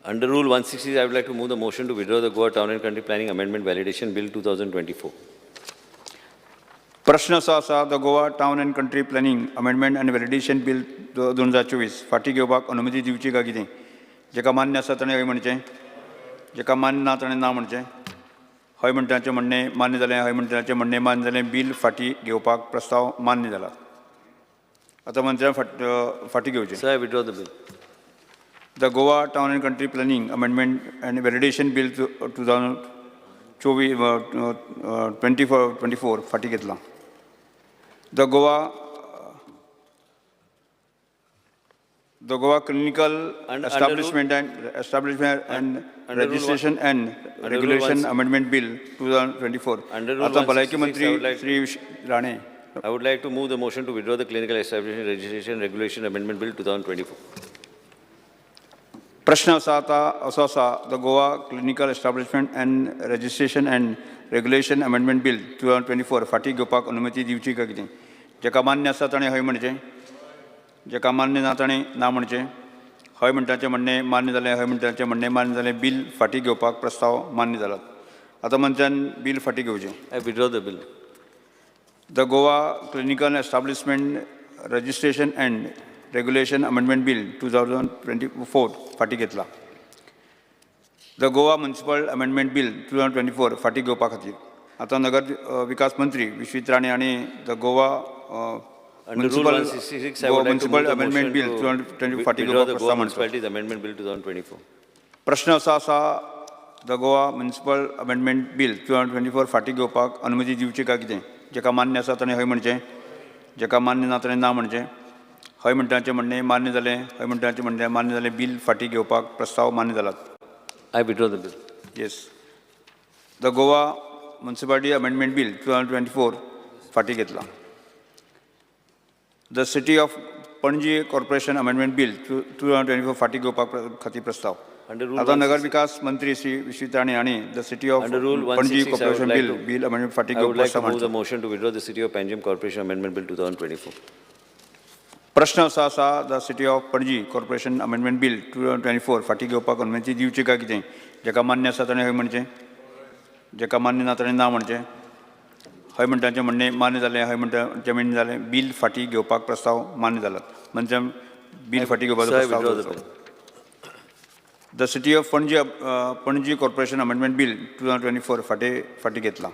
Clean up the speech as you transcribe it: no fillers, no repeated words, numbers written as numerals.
Under Rule 160, I would like to move the motion to withdraw the Goa Town and Country Planning Amendment Validation Bill 2024. प्रश्न असा the Goa town end country planning amendment आनी validation bill 2024 फाटी घेवपाक अनुमती दिवची काय कितें जेका मान्य आसा ताणें हय म्हणचें जेका मान्य ना ताणें ना म्हणचें हय म्हणटाचें म्हणणें मान्य जालें हय म्हणटाचें म्हणणें मान्य जालें बिल फाटी घेवपाक प्रस्ताव मान्य जाला आतां मंत्र्यान फाटी घेवचें. Sir, I withdraw the bill. The Goa town end country planning amendment आनी व्हॅलिडेशन बिल 2024 फाटी घेतलां. The Goa Clinical Establishment and Registration and Regulation Amendment Bill 2024. आता भलायकी मंत्री Shri Rane. I would like to move the motion to withdraw the Clinical Establishment, Registration and Regulation Amendment Bill 2024. प्रश्न असा the Goa clinical establishment end registration end regulation amendment bill 2024 फाटी घेवपाक अनुमती दिवची काय कितें जेका मान्य आसा ताणें हय म्हणचें जेका मान्य ना ताणें ना म्हणचें हय म्हणटाचें म्हणणें मान्य जालें हय म्हणटाचें म्हणणें मान्य जालें बिल फाटी घेवपाक प्रस्ताव मान्य जाला. आतां मंत्र्यान बिल फाटी घेवचें. I withdraw the bill. The Goa clinical establishment registration end regulation amendment bill 2024 फाटी घेतला. The Goa municipal amendment bill 2024 फाटी घेवपा खातीर आतां नगर विकास मंत्री विश्वित राणे हांणी the Goa municipal amendment bill 2024 फाटी घेवपाक प्रस्ताव मांडलो. Amendment Bill 2024. प्रश्न असा the Goa municipal amendment bill 2024 फाटी घेवपाक अनुमती दिवची काय कितें जेका मान्य आसा ताणें हय म्हणचें जेका मान्य ना ताणें ना म्हणचें हय म्हणटाचें म्हणणें मान्य जालें हय म्हणटाचें म्हणणें मान्य जालें बिल फाटी घेवपाक प्रस्ताव मान्य जाला. I withdraw the bill. Yes. The Goa municipality amendment bill 2024 फाटी घेतला. The city of Panaji corporation amendment bill 2024 फाटी घेवपाक खातीर प्रस्ताव आतां नगर विकास मंत्री श्री विश्वित राणे हांणी the city of Panaji corporation bill amendment फाटी घेवपाक प्रस्ताव मांडलो. the motion to withdraw the City of Panjim Corporation Amendment Bill 2024. प्रश्न असा the city of Panaji corporation amendment bill 2024 फाटी घेवपाक अनुमती दिवची काय कितें जेका मान्य आसा ताणें हय म्हणचें जेका मान्य ना ताणें ना म्हणचें हय म्हणटाचें म्हणणें मान्य जालें हय म्हणटाचें म्हणणें जालें बिल फाटी घेवपाक प्रस्ताव मान्य जाला. म्हणजे बिल फाटी घेवपाचो प्रस्ताव. The city of Panaji corporation amendment bill 2024 फाटी घेतला.